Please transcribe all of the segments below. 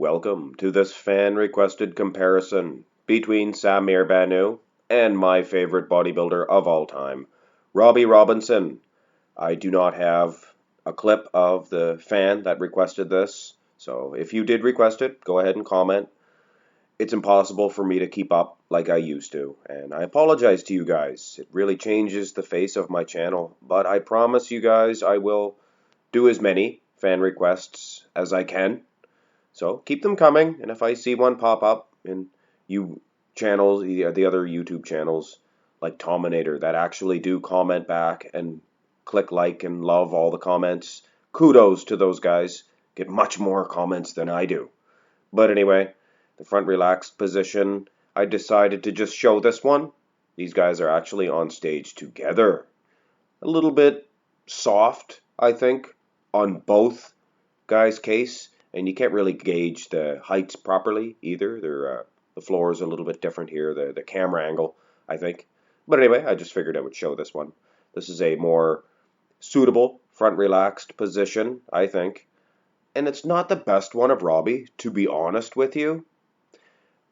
Welcome to this fan-requested comparison between Samir Bannout and my favorite bodybuilder of all time, Robby Robinson. I do not have a clip of the fan that requested this, so if you did request it, go ahead and comment. It's impossible for me to keep up like I used to, and I apologize to you guys. It really changes the face of my channel, but I promise you guys I will do as many fan requests as I can. So keep them coming, and if I see one pop up in you channels, the other YouTube channels like Tominator that actually do comment back and click like and love all the comments, kudos to those guys. Get much more comments than I do. But anyway, the front relaxed position, I decided to just show this one. These guys are actually on stage together. A little bit soft, I think, on both guys' case. And you can't really gauge the heights properly either. The floor is a little bit different here, the camera angle, I think. But anyway, I just figured I would show this one. This is a more suitable front relaxed position, I think. And it's not the best one of Robby, to be honest with you.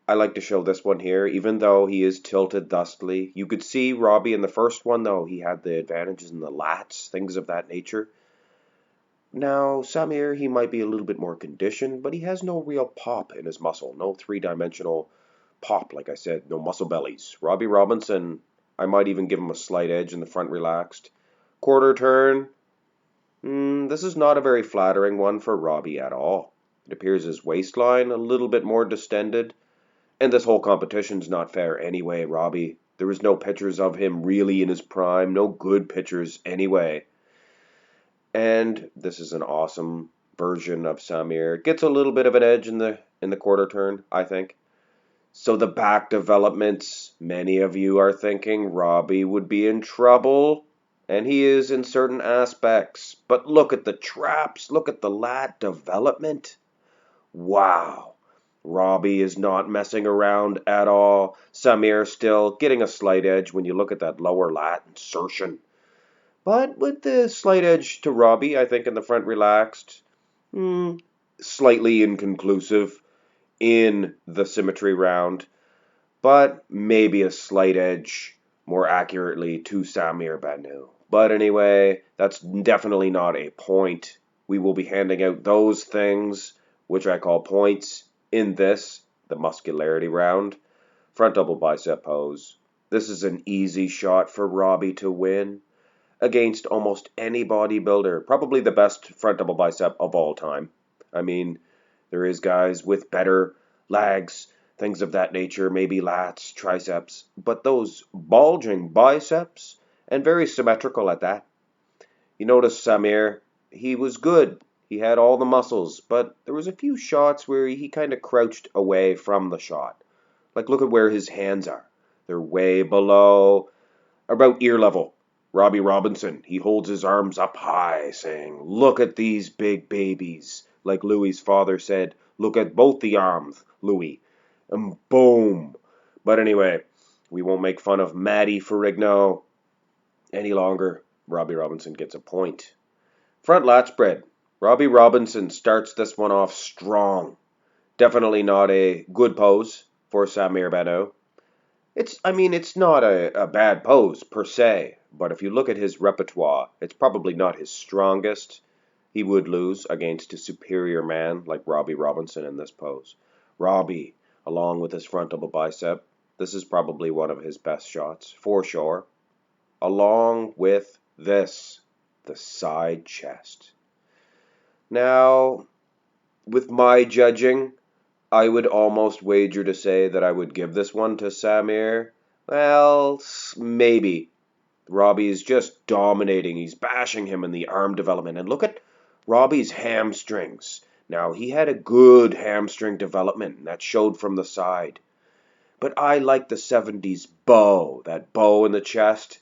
I like to show this one here, even though he is tilted thusly. You could see Robby in the first one, though. He had the advantages in the lats, things of that nature. Now, Samir, he might be a little bit more conditioned, but he has no real pop in his muscle. No three-dimensional pop, like I said. No muscle bellies. Robby Robinson, I might even give him a slight edge in the front relaxed. Quarter turn, this is not a very flattering one for Robby at all. It appears his waistline a little bit more distended. And this whole competition's not fair anyway, Robby. There was no pictures of him really in his prime. No good pictures anyway. And this is an awesome version of Samir. Gets a little bit of an edge in the quarter turn, I think. So the back developments, many of you are thinking Robby would be in trouble, and he is in certain aspects. But look at the traps, look at the lat development. Wow. Robby is not messing around at all. Samir still getting a slight edge when you look at that lower lat insertion. But with the slight edge to Robby, I think in the front relaxed, slightly inconclusive in the symmetry round, but maybe a slight edge more accurately to Samir Bannout. But anyway, that's definitely not a point. We will be handing out those things, which I call points, in this, the muscularity round. Front double bicep pose. This is an easy shot for Robby to win against almost any bodybuilder, probably the best front double bicep of all time. I mean, there is guys with better legs, things of that nature, maybe lats, triceps, but those bulging biceps, and very symmetrical at that. You notice Samir, he was good. He had all the muscles, but there was a few shots where he kind of crouched away from the shot. Like, look at where his hands are. They're way below, about ear level. Robby Robinson, he holds his arms up high, saying, "Look at these big babies." Like Louis's father said, "Look at both the arms, Louis." And boom. But anyway, we won't make fun of Matty Ferrigno any longer. Robby Robinson gets a point. Front lat spread. Robby Robinson starts this one off strong. Definitely not a good pose for Samir Bannout. It's not a bad pose per se, but if you look at his repertoire, it's probably not his strongest. He would lose against a superior man like Robby Robinson in this pose. Robby, along with his front double bicep, this is probably one of his best shots, for sure. Along with this, the side chest. Now, with my judging, I would almost wager to say that I would give this one to Samir. Well, maybe. Robby is just dominating. He's bashing him in the arm development. And look at Robby's hamstrings. Now, he had a good hamstring development, and that showed from the side. But I like the 70s bow, that bow in the chest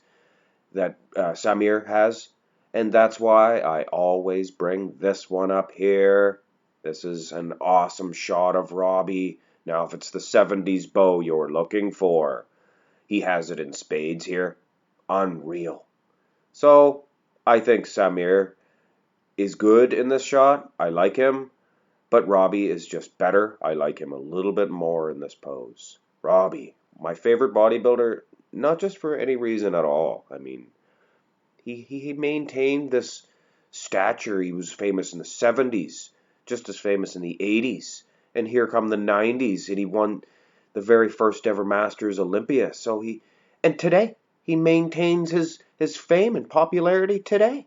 that Samir has. And that's why I always bring this one up here. This is an awesome shot of Robby. Now, if it's the 70s bow you're looking for, he has it in spades here. Unreal. So, I think Samir is good in this shot. I like him. But Robby is just better. I like him a little bit more in this pose. Robby, my favorite bodybuilder, not just for any reason at all. I mean, he maintained this stature. He was famous in the 70s, just as famous in the 80s. And here come the 90s, and he won the very first ever Masters Olympia. And today, he maintains his fame and popularity today.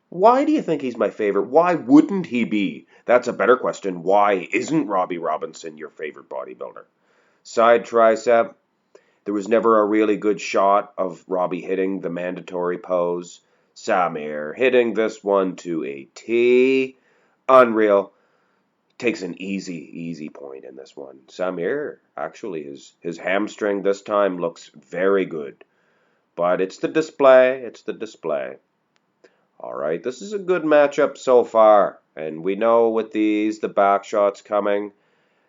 Why do you think he's my favorite? Why wouldn't he be? That's a better question. Why isn't Robby Robinson your favorite bodybuilder? Side tricep. There was never a really good shot of Robby hitting the mandatory pose. Samir hitting this one to a T. Unreal. Takes an easy point in this one. Samir, actually, his hamstring this time looks very good. But it's the display. It's the display. Alright, this is a good matchup so far. And we know with these, the back shot's coming.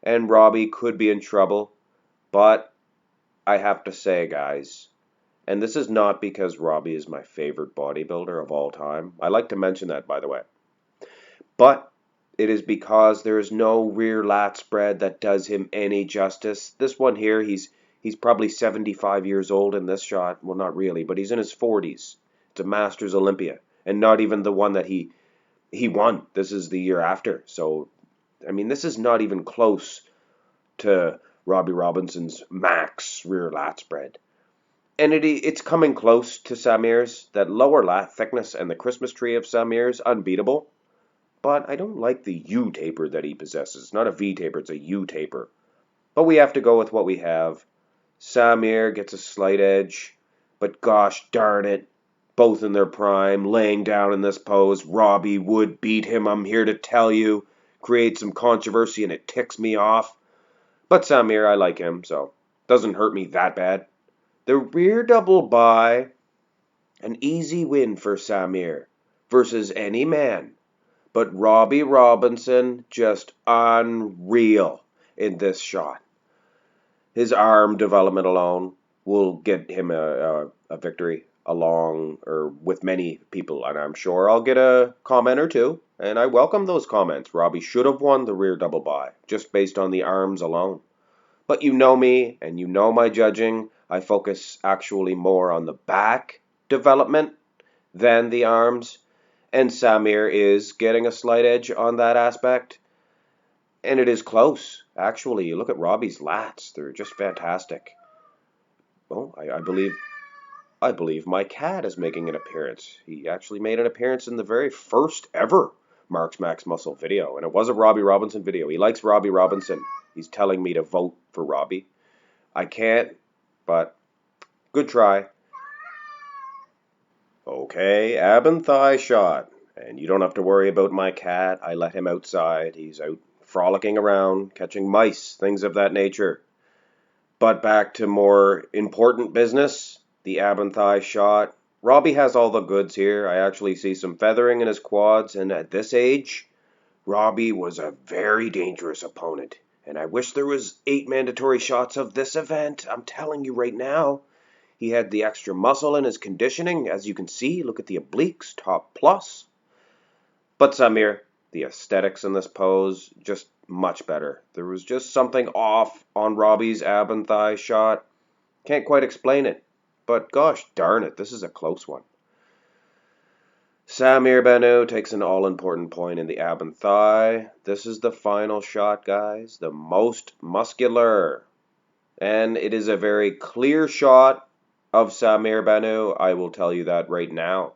And Robby could be in trouble. But I have to say, guys, and this is not because Robby is my favorite bodybuilder of all time. I like to mention that, by the way. But it is because there is no rear lat spread that does him any justice. This one here, he's probably 75 years old in this shot. Well, not really, but he's in his 40s. It's a Masters Olympia. And not even the one that he won. This is the year after. So, I mean, this is not even close to Robby Robinson's max rear lat spread. And it's coming close to Samir's. That lower lat thickness and the Christmas tree of Samir's, unbeatable. But I don't like the U taper that he possesses. Not a V taper, it's a U taper. But we have to go with what we have. Samir gets a slight edge. But gosh darn it, both in their prime, laying down in this pose. Robby would beat him, I'm here to tell you. Create some controversy and it ticks me off. But Samir, I like him, so doesn't hurt me that bad. The rear double by, an easy win for Samir versus any man. But Robby Robinson, just unreal in this shot. His arm development alone will get him a victory along or with many people. And I'm sure I'll get a comment or two. And I welcome those comments. Robby should have won the rear double by just based on the arms alone. But you know me, and you know my judging. I focus actually more on the back development than the arms. And Samir is getting a slight edge on that aspect. And it is close, actually. You look at Robby's lats. They're just fantastic. Oh, I believe my cat is making an appearance. He actually made an appearance in the very first ever Mark's Max Muscle video. And it was a Robby Robinson video. He likes Robby Robinson. He's telling me to vote for Robby. I can't, but good try. Okay, ab and thigh shot. And you don't have to worry about my cat. I let him outside. He's out frolicking around, catching mice, things of that nature. But back to more important business, the ab and thigh shot. Robby has all the goods here. I actually see some feathering in his quads, and at this age, Robby was a very dangerous opponent. And I wish there was 8 mandatory shots of this event. I'm telling you right now. He had the extra muscle in his conditioning. As you can see, look at the obliques, top plus. But Samir, the aesthetics in this pose, just much better. There was just something off on Robby's ab and thigh shot. Can't quite explain it. But gosh darn it, this is a close one. Samir Bannout takes an all-important point in the ab and thigh. This is the final shot, guys. The most muscular. And it is a very clear shot of Samir Bannout. I will tell you that right now.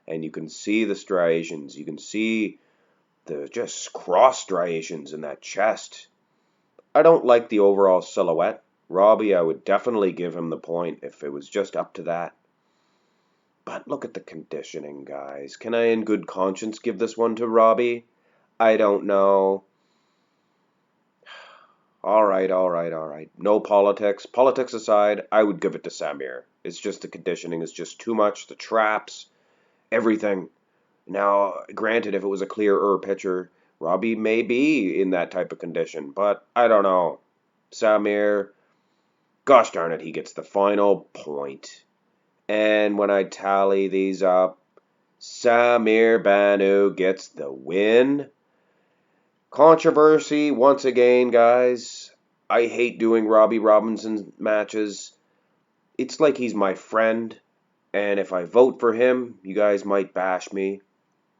And you can see the striations. You can see the just cross striations in that chest. I don't like the overall silhouette. Robby, I would definitely give him the point if it was just up to that. But look at the conditioning, guys. Can I in good conscience give this one to Robby? I don't know. All right. No politics. Politics aside, I would give it to Samir. It's just the conditioning is just too much. The traps, everything. Now, granted, if it was a clearer picture, Robby may be in that type of condition. But I don't know. Samir, gosh darn it, he gets the final point. And when I tally these up, Samir Bannout gets the win. Controversy once again, guys. I hate doing Robby Robinson matches. It's like he's my friend, and if I vote for him, you guys might bash me.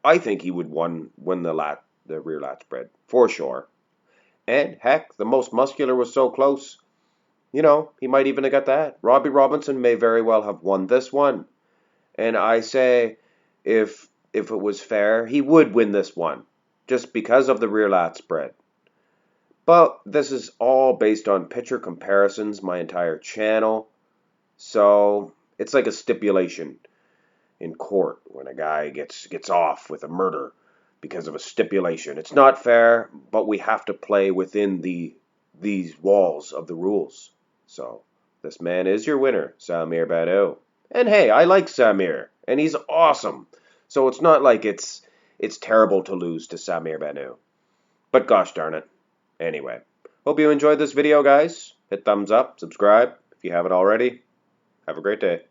I think he would win the rear lat spread, for sure. And heck, the most muscular was so close. You know, he might even have got that. Robby Robinson may very well have won this one. And I say, if it was fair, he would win this one, just because of the rear lat spread. But this is all based on picture comparisons, my entire channel. So it's like a stipulation in court when a guy gets off with a murder because of a stipulation. It's not fair, but we have to play within these walls of the rules. So this man is your winner, Samir Bannout. And hey, I like Samir, and he's awesome. So it's not like it's terrible to lose to Samir Bannout. But gosh darn it. Anyway, hope you enjoyed this video, guys. Hit thumbs up, subscribe if you haven't already. Have a great day.